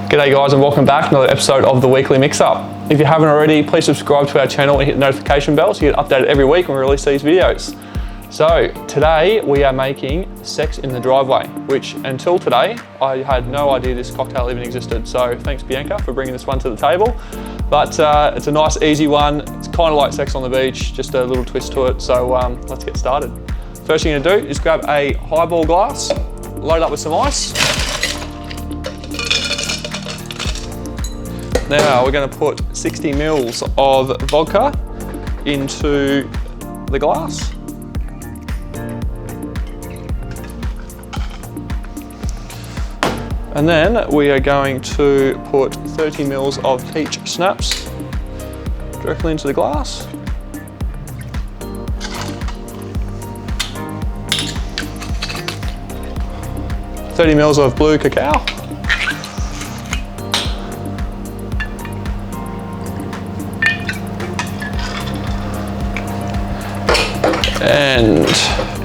G'day guys and welcome back to another episode of the Weekly Mixup. If you haven't already, please subscribe to our channel and hit the notification bell so you get updated every week when we release these videos. So today we are making sex in the driveway, which until today I had no idea this cocktail even existed. So thanks Bianca for bringing this one to the table. But it's a nice easy one. It's kind of like sex on the beach, just a little twist to it. So let's get started. First thing you're gonna do is grab a highball glass, load it up with some ice. Now we're going to put 60 mils of vodka into the glass. And then we are going to put 30 mils of peach schnapps directly into the glass. $30 mils of blue cacao. And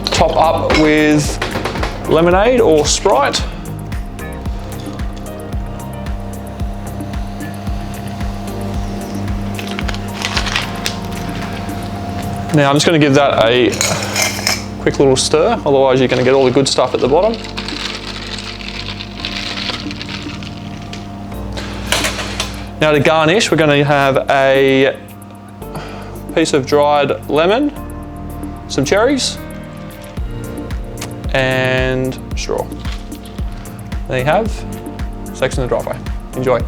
top up with lemonade or Sprite. Now I'm just going to give that a quick little stir, otherwise you're going to get all the good stuff at the bottom. Now to garnish, we're going to have a piece of dried lemon, some cherries, and straw. There you have sex in the driveway. Enjoy.